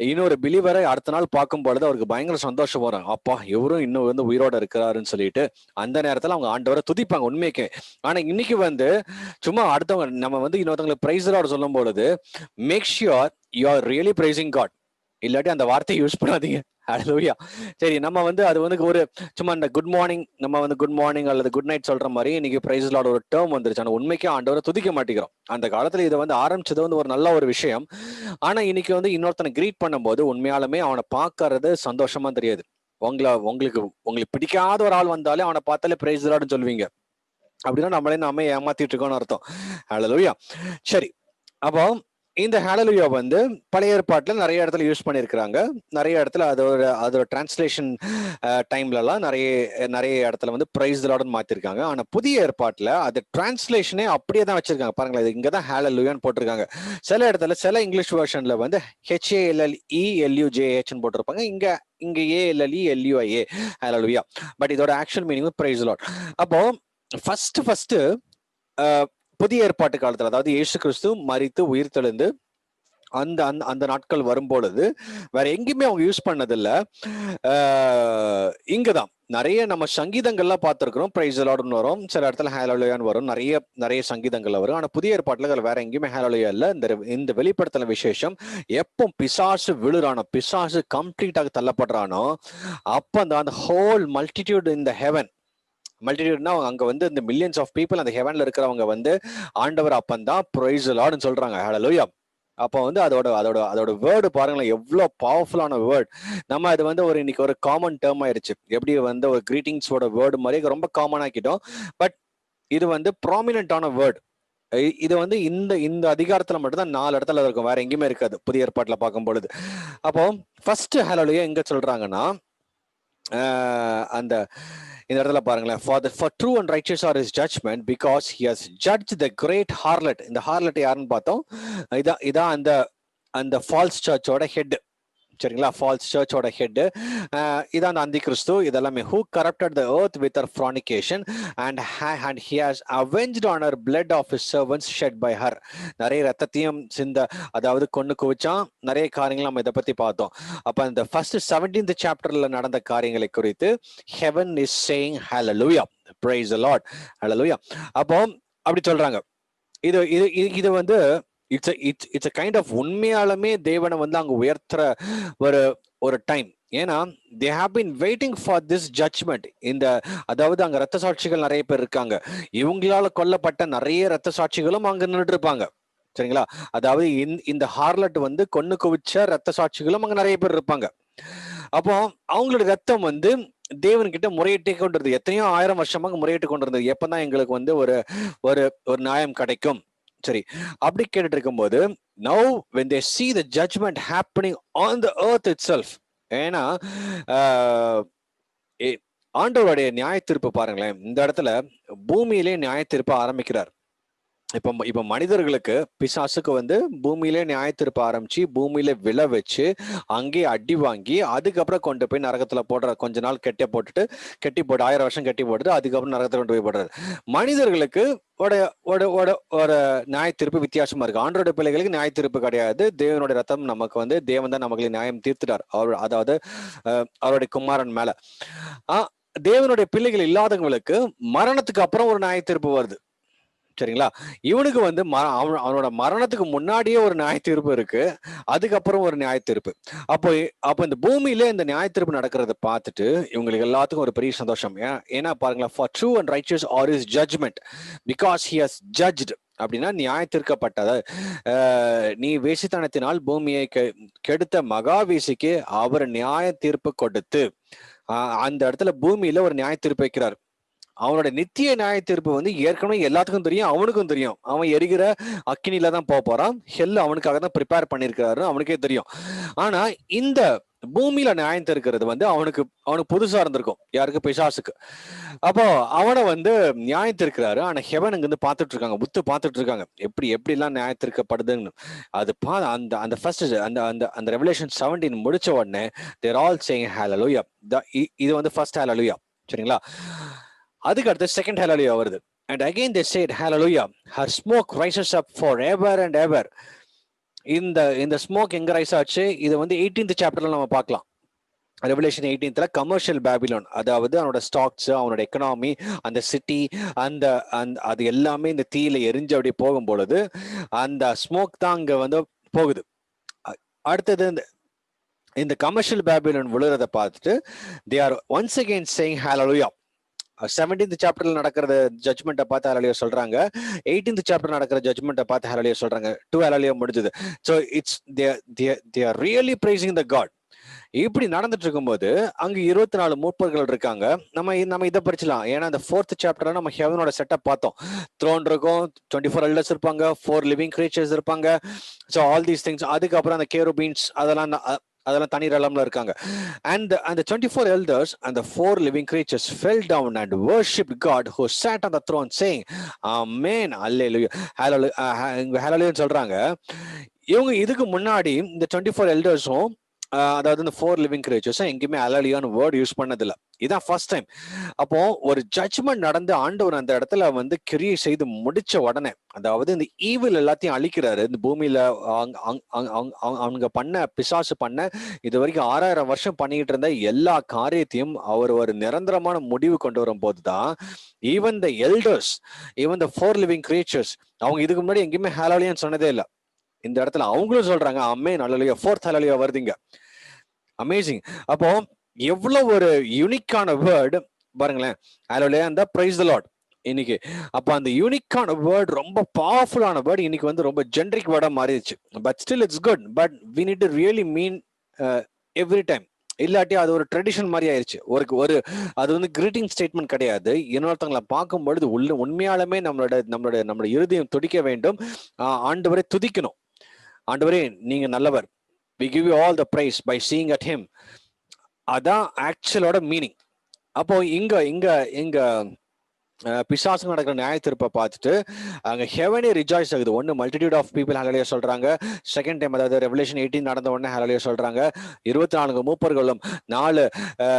இன்னொரு பிலீவரை அடுத்த நாள் பார்க்கும் பொழுது அவருக்கு பயங்கர சந்தோஷம் வரும். அப்பா இவரும் இன்னும் வந்து உயிரோட இருக்கிறாருன்னு சொல்லிட்டு அந்த நேரத்துல அவங்க ஆண்டவரை துதிப்பாங்க உண்மைக்கு. ஆனா இன்னைக்கு வந்து சும்மா அடுத்தவங்க நம்ம வந்து இன்னொருத்தவங்களுக்கு பிரைஸ் தி சொல்லும் பொழுது make sure you are really praising God. இல்லாட்டி அந்த வார்த்தையை யூஸ் பண்ணாதீங்க. ஹalleluya. சரி, நம்ம வந்து அது வந்து ஒரு சும்மா இந்த குட் மார்னிங், நம்ம வந்து குட் மார்னிங் அல்லது குட் நைட் சொல்ற மாதிரி இன்னைக்கு பிரைஸ் லார்ட் ஒரு டேர்ம் வந்துருச்சு. ஆனா உண்மைக்கே ஆண்டவரை துதிக்க மாட்டேங்கிறோம். அந்த காலத்துல இதை வந்து ஆரம்பிச்சது வந்து ஒரு நல்ல ஒரு விஷயம். ஆனா இன்னைக்கு வந்து இன்னொருத்தனை கிரீட் பண்ணும்போது உண்மையாலுமே அவனை பார்க்கறது சந்தோஷமா தெரியாது. உங்களுக்கு உங்களுக்கு பிடிக்காத ஒரு ஆள் வந்தாலே அவனை பார்த்தாலே பிரைஸ் லார்ட்னு சொல்லுவீங்க. அப்படின்னா நாம ஏமாத்திட்டு இருக்கோம்னு அர்த்தம். ஹalleluya. சரி, அப்போ இந்த ஹalleluya வந்து பழைய ஏற்பாட்டுல நிறைய இடத்துல யூஸ் பண்ணியிருக்கிறாங்க. நிறைய இடத்துல அதோட டிரான்ஸ்லேஷன் டைம்ல எல்லாம் நிறைய நிறைய இடத்துல வந்து பிரைஸ் தி லார்ட்னு மாத்திருக்காங்க. ஆனா புதிய ஏற்பாட்டுல அது டிரான்ஸ்லேஷனே அப்படியே தான் வச்சிருக்காங்க. பாருங்களேன், இது இங்கதான் ஹalleluyaன்னு போட்டிருக்காங்க. சில இடத்துல சில இங்கிலீஷ் வெர்ஷன்ல வந்து HALLELUJH போட்டிருப்பாங்க. இங்க ALLELUIA ஹalleluya. பட் இதோட actual meaning price the Lord. அப்போ ஃபர்ஸ்ட் புதிய ஏற்பாட்டு காலத்துல, அதாவது இயேசு கிறிஸ்து மரித்து உயிர் தெழுந்து அந்த அந்த நாட்கள் வரும்பொழுது வேற எங்கேயுமே அவங்க யூஸ் பண்ணதில்ல. இங்கதான் நிறைய நம்ம சங்கீதங்கள்லாம் பார்த்திருக்கிறோம். பிரைஸ் தி லார்ட்னு வரும், சில இடத்துல ஹalleluyaன்னு வரும், நிறைய சங்கீதங்கள்ல வரும். ஆனா புதிய ஏற்பாட்டுல வேற எங்கேயுமே ஹalleluya இல்ல. இந்த வெளிப்படுத்தல விசேஷம் எப்போ பிசாசு விழுறானோ, பிசாசு கம்ப்ளீட்டாக தள்ளப்படுறானோ, அப்ப அந்த whole multitude in the heaven, மல்டிடியூட்னா அங்க வந்து இந்த மில்லியன்ஸ் ஆஃப் பீப்புள் அந்த ஹெவன்ல இருக்கிறவங்க வந்து ஆண்டவர் அப்பந்தான் பிரைஸ் தி லார்ட்னு சொல்றாங்க. ஹalleluya. அப்போ வந்து அதோட வேர்டு பாருங்களேன், எவ்வளவு பவர்ஃபுல்லான வேர்ட். நம்ம அது வந்து இன்னைக்கு ஒரு காமன் டேர்ம் ஆயிருச்சு. எப்படி வந்து ஒரு கிரீட்டிங்ஸோட வேர்டு மாதிரி ரொம்ப காமன் ஆக்கிட்டோம். பட் இது வந்து ப்ராமினன்டான வேர்ட். இது வந்து இந்த அதிகாரத்துல மட்டும்தான் 4 இடத்துல இருக்கும், வேற எங்கேயுமே இருக்காது புதிய ஏற்பாட்டுல பார்க்கும் பொழுது. அப்போ ஃபர்ஸ்ட் ஹalleluya எங்க சொல்றாங்கன்னா, அந்த இந்த இடத்துல பாருங்களேன், for true and righteous are his judgment because he has judged the great harlot. இந்த harlot யாருன்னு பார்த்தோம், இதான் அந்த ஃபால்ஸ் சர்ச்சோட ஹெட். சரிங்களா, ஃபால்ஸ் சர்ச்சோட ஹெட் இதான் அந்த அந்தி கிறிஸ்து. இதெல்லாமே who corrupted the earth with her fornication and he has avenged on her blood of his servants shed by her. நிறைய ரத்தத்தையும் அதாவது கொண்டு குவிச்சான். நிறைய காரியங்கள் நம்ம இதை பத்தி பார்த்தோம். அப்ப இந்த ஃபர்ஸ்ட் 17th சாப்டர்ல நடந்த காரியங்களை குறித்து heaven is saying hallelujah, praise the Lord, hallelujah. அப்போ அப்படி சொல்றாங்க. இது வந்து இட்ஸ் கைண்ட் ஆஃப் உண்மையாலுமே தேவனை வந்து அங்க உயர்த்துற ஒரு டைம். ஏன்னா they have been waiting for this judgment. அதாவது அங்க ரத்த சாட்சிகள் நிறைய பேர் இருக்காங்க. இவங்களால கொல்லப்பட்ட நிறைய ரத்த சாட்சிகளும் அங்க நின்றுட்டு இருப்பாங்க. சரிங்களா, அதாவது இந்த ஹார்லட் வந்து கொன்னு குவிச்ச ரத்த சாட்சிகளும் அங்க நிறைய பேர் இருப்பாங்க. அப்போ அவங்களோட ரத்தம் வந்து தேவன்கிட்ட முறையிட்டே கொண்டிருந்தது. எத்தனையோ 1000 வருஷமாக முறையிட்டு கொண்டிருந்தது, எப்பதான் எங்களுக்கு வந்து ஒரு நியாயம் கிடைக்கும். சரி, அப்படி கேட்டுட்டு இருக்கும்போது now when they see the judgment happening on the earth itself, ஏன்னா ஆண்டவருடைய நியாய தீர்ப்பு பாருங்களேன், இந்த இடத்துல பூமியிலே நியாய தீர்ப்பு ஆரம்பிக்கிறார். இப்ப மனிதர்களுக்கு பிசாசுக்கு வந்து பூமியிலே நியாய தீர்ப்பு ஆரம்பிச்சு பூமியில விழ வச்சு அங்கேயே அடி வாங்கி அதுக்கப்புறம் கொண்டு போய் நரகத்துல போடுற. கொஞ்ச நாள் கெட்டி போட்டு 1000 வருஷம் கட்டி போட்டுட்டு அதுக்கப்புறம் நரகத்துல கொண்டு போய் போடுறது. மனிதர்களுக்கு ஒரு நியாய தீர்ப்பு வித்தியாசமா இருக்கு. ஆண்டோட பிள்ளைகளுக்கு நியாய தீர்ப்பு கிடையாது. தேவனுடைய ரத்தம் நமக்கு வந்து தேவன் தான் நமக்கு நியாயம் தீர்த்துட்டார். அதாவது அவருடைய குமாரன் மேல. தேவனுடைய பிள்ளைகள் இல்லாதவங்களுக்கு மரணத்துக்கு அப்புறம் ஒரு நியாய தீர்ப்பு வருது. சரிங்களா, இவனுக்கு வந்து அவனோட மரணத்துக்கு முன்னாடியே ஒரு நியாய தீர்ப்பு இருக்கு, அதுக்கப்புறம் ஒரு நியாய தீர்ப்பு. அப்போ இந்த பூமியில இந்த நியாய தீர்ப்பு நடக்கிறத பார்த்துட்டு இவங்களுக்கு எல்லாத்துக்கும் ஒரு பெரிய சந்தோஷம். ஏன்னா பாருங்களா, for true and righteous are his judgment because he has judged. அப்படின்னா நியாய தீர்க்கப்பட்டது. நீ வேசித்தனத்தினால் பூமியை கெடுத்த மகாவேசிக்கு அவர் நியாய தீர்ப்பு கொடுத்து அந்த இடத்துல பூமியில ஒரு நியாய தீர்ப்பு வைக்கிறார். அவனோட நித்திய நியாய தீர்ப்பு வந்து ஏற்கனவே எல்லாத்துக்கும் தெரியும், அவனுக்கும் தெரியும். அவன் எரிகிற அக்கினில தான் போறான். ஹெல் அவனுக்காக தான் ப்ரிப்பேர் பண்ணிருக்காரு, அவனுக்கே தெரியும். ஆனா இந்த பூமியில நியாயம் தீர்க்கிறது வந்து அவனுக்கு புதுசா இருந்திருக்கும். யாருக்கு? பிசாசுக்கு. அப்போ அவனை வந்து நியாயம் தீர்க்கிறாரு. ஆனா ஹெவன் இங்க இருந்து பாத்துட்டு இருக்காங்க, புத்து பாத்துட்டு இருக்காங்க, எப்படி எல்லாம் நியாயம் தீர்க்கப்படுதுன்னு. அது அந்த ஃபர்ஸ்ட் அந்த ரெவலேஷன் 17 முடிச்ச உடனே தேர் ஆல் சேயிங் ஹalleluya. இது வந்து ஃபர்ஸ்ட் ஹalleluya. சரிங்களா, அதுக்கு அடுத்து செகண்ட் ஹalleluya வருது. And again they said hallelujah, her smoke rises up forever and ever. இந்த ஸ்மோக் எங்க ரைஸ் ஆச்சு? இது வந்து 18th சாப்டர்ல நம்ம பார்க்கலாம். ரெவலேஷன் 18th கமர்ஷியல் பேபிலோன், அதாவது அவனோட ஸ்டாக்ஸ், அவனோட எக்கனாமி, அந்த சிட்டி, அது எல்லாமே இந்த தீயில எரிஞ்சு அப்படி போகும் பொழுது அந்த ஸ்மோக் தான் அங்க வந்து போகுது. அடுத்தது இந்த கமர்ஷியல் பேபிலோன் விழுறத பார்த்துட்டு they are once again saying hallelujah. 17th சாப்டர்ல நடக்கிற ஜட்மெண்ட்டை பார்த்து ஹalleluya சொல்றாங்க. 18th சாப்டர் நடக்கிற ஜட்மெண்ட்டை பார்த்து ஹalleluya சொல்றாங்க. 2 ஹalleluya முடிஞ்சது. So it's they are really praising the God. இப்படி நடந்துட்டு இருக்கும்போது அங்க 24 மூப்பர்கள் இருக்காங்க. நம்ம இதை படிச்சலாம். ஏன்னா அந்த 4th சாப்டர்ல நம்ம ஹெவனோட செட்டப் பார்த்தோம். த்ரோன் இருக்கும், 24 எல்டர்ஸ் இருப்பாங்க, 4 லிவிங் கிரியேச்சர்ஸ் இருப்பாங்க. So all these things. அதுக்கப்புறம் அந்த கேருபீன்ஸ் அதெல்லாம் தனி ரலம்ல இருக்காங்க. And the 24 elders and the 4 living creatures fell down and worshipped God who sat on the throne saying amen hallelujah hallelujah சொல்றாங்க. இவங்க இதுக்கு முன்னாடி இந்த 24 எல்டர்ஸும் அதாவது இந்த 4 லிவிங் கிரியேச்சர்ஸும் எங்கேயுமே ஹalleluya வேர்ட் யூஸ் பண்ணதில்லை. இதான் ஃபர்ஸ்ட் டைம். அப்போ ஒரு ஜட்ஜ்மெண்ட் நடந்து ஆண்டவர் அந்த இடத்துல வந்து கிரியை செய்து முடிச்ச உடனே, அதாவது இந்த ஈவில் எல்லாத்தையும் அழிக்கிறாரு. இந்த பூமியில அவங்க பண்ண பிசாசு பண்ண இது வரைக்கும் 6000 வருஷம் பண்ணிக்கிட்டு இருந்த எல்லா காரியத்தையும் அவர் ஒரு நிரந்தரமான முடிவு கொண்டு வரும் போதுதான் even the elders, even the 4 living creatures, அவங்க இதுக்கு முன்னாடி எங்கேயுமே ஹalleluya சொன்னதே இல்லை. இந்த இடத்துல அவங்களும் சொல்றாங்க ஆமென் ஹalleluya. 4th ஹalleluya வருதுங்க. அமேசிங். அப்போ எவ்வளவு ஒரு யூனிக்கான வேர்டு பாருங்களேன். ஹalleluya and praise the Lord இன்னைக்கு. அப்ப அந்த யூனிக்கான வேர்ட், ரொம்ப பவர்ஃபுல்லான வேர்ட் இன்னைக்கு வந்து ரொம்ப ஜெனரிக் வேர்டா மாறிடுச்சு. But still it's good. But we need to really mean every time. இல்லாட்டி அது ஒரு ட்ரெடிஷன் மாதிரி ஆயிடுச்சு. ஒரு அது வந்து கிரீட்டிங் ஸ்டேட்மெண்ட் கிடையாது. இன்னொருத்தவங்களை பார்க்கும் பொழுது உண்மையாலுமே நம்மளோட இருதயம் துடிக்க வேண்டும். ஆண்டவரை துதிக்கணும். ஆண்டவரே நீங்க நல்லவர். we give you all the praise by seeing at him. அதான் ஆக்சுவலோட மீனிங். அப்போ இங்க பிசாசு நடக்கிற நியாய தீர்ப்பை பார்த்துட்டு அங்க ஹெவனே ரிஜாய்ஸ் ஆகுது. ஒன்னு மல்டிடியூட் ஆஃப் பீப்புள் ஹalleluya சொல்றாங்க. செகண்ட் டைம் அதாவது ரெவலேஷன் 18 நடந்த உடனே ஹalleluya சொல்றாங்க. 24 மூப்பர்களும் 4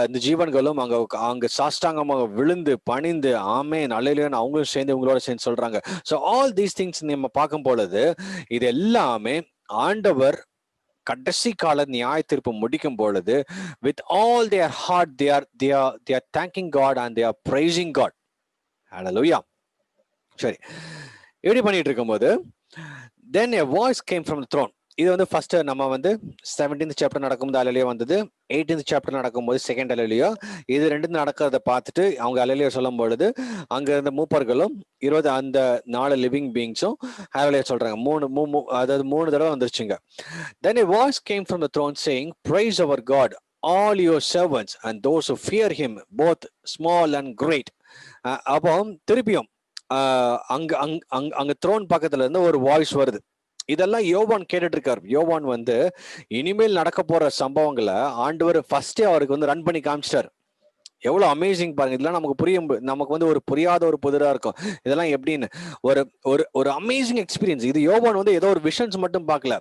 இந்த ஜீவன்களும் அங்க சாஷ்டாங்கமாக விழுந்து பணிந்து ஆமென் ஹalleluya அவங்களும் சேர்ந்து உங்களோட சேர்ந்து சொல்றாங்க. ஸோ ஆல் தீஸ் திங்ஸ் நம்ம பார்க்கும் பொழுது இது எல்லாமே ஆண்டவர் கடைசி கால நியாய தீர்ப்பு முடிக்கும் பொழுது with all their heart they are thanking God and they are praising God. Hallelujah. சரி, எப்படி பண்ணிட்டு இருக்கும்போது then a voice came from the throne. இது வந்து ஃபர்ஸ்ட் நம்ம வந்து 17th சாப்டர் நடக்கும்போது ஹalleluya வந்தது. 18th சாப்டர் நடக்கும்போது செகண்ட் ஹalleluya. இது ரெண்டும் நடக்கிறத பார்த்துட்டு அவங்க ஹalleluya சொல்லும் பொழுது அங்க இருந்த மூப்பர்களும் அந்த 4 லிவிங் பீயிங்ஸும் ஹalleluya சொல்றாங்க. அதாவது 3 தடவை வந்துருச்சுங்க. Then a voice came from the throne saying, praise our God, all your servants and those who fear him, both small and great. அப்போ திருப்பியும் அங்க த்ரோன் பக்கத்துல இருந்து ஒரு வாய்ஸ் வருது. இதெல்லாம் யோவான் கேட்டுட்டு இருக்காரு. யோவான் வந்து இனிமேல் நடக்க போற சம்பவங்களை ஆண்டவர் ஃபர்ஸ்டே அவருக்கு வந்து ரன் பண்ணி காமிச்சிட்டாரு. எவ்வளவு அமேசிங் பாருங்க. இதெல்லாம் நமக்கு வந்து ஒரு புரியாத ஒரு புதிரா இருக்கும். இதெல்லாம் எப்படின்னு ஒரு அமேசிங் எக்ஸ்பீரியன்ஸ். இது யோவான் வந்து ஏதோ ஒரு விஷன்ஸ் மட்டும் பார்க்கல,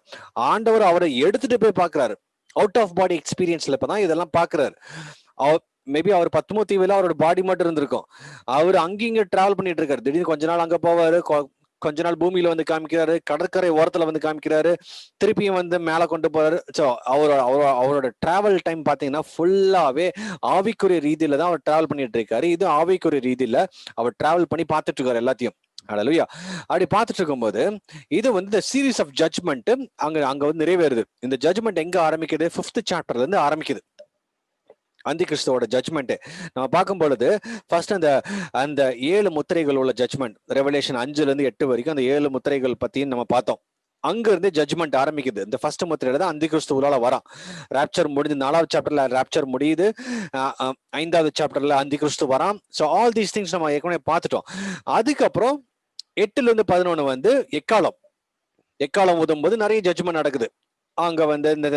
ஆண்டவர் அவரை எடுத்துட்டு போய் பாக்குறாரு. அவுட் ஆஃப் பாடி எக்ஸ்பீரியன்ஸ்ல இப்பதான் இதெல்லாம் பாக்குறாரு. மேபி அவர் பத்மோ தீவுல அவரோட பாடி மட்டும் இருந்திருக்கும். அவர் அங்கிங்க டிராவல் பண்ணிட்டு இருக்காரு. திடீர்னு கொஞ்ச நாள் அங்க போவாரு, கொஞ்ச நாள் பூமியில வந்து காமிக்கிறாரு, கடற்கரை ஓரத்துல வந்து காமிக்கிறாரு, திருப்பியும் வந்து மேல கொண்டு போறாரு. ஸோ அவரோட டிராவல் டைம் பாத்தீங்கன்னா ஃபுல்லாவே ஆவிக்குரிய ரீதியில தான் அவர் டிராவல் பண்ணிட்டு இருக்காரு. இது ஆவிக்குரிய ரீதியில அவர் டிராவல் பண்ணி பார்த்துட்டு இருக்காரு எல்லாத்தையும். ஹalleluya. அப்படி பார்த்துட்டு இருக்கும்போது இது வந்து சீரீஸ் ஆஃப் ஜட்ஜ்மெண்ட் அங்க வந்து நிறைவேறுது. இந்த ஜட்ஜ்மெண்ட் எங்க ஆரம்பிக்குது? 5th சாப்டர்ல இருந்து ஆரம்பிக்குது. அந்தி கிறிஸ்துவோட ஜட்ஜ்மெண்ட் நம்ம பார்க்கும் பொழுது ஃபர்ஸ்ட் அந்த 7 முத்திரைகள் உள்ள ஜட்ஜ்மெண்ட் ரெவலேஷன் 5ல இருந்து 8 வரைக்கும் அந்த 7 முத்திரைகள் பத்தியும் நம்ம பார்த்தோம். அங்க இருந்து ஜட்ஜ்மெண்ட் ஆரம்பிக்குது. இந்த ஃபர்ஸ்ட் முத்திரையில தான் அந்தி கிறிஸ்துவால வரான். ராப்சர் முடிஞ்சு 4வது சாப்டர்ல ராப்சர் முடியுது. 5வது சாப்டர்ல அந்தி கிறிஸ்து வரான். ஸோ ஆல் தீஸ் திங்ஸ் நம்ம ஏற்கனவே பார்த்துட்டோம். அதுக்கப்புறம் 8ல இருந்து 11 வந்து எக்காலம் ஊதும்போது நிறைய ஜட்ஜ்மெண்ட் நடக்குது. அங்க வந்து இந்த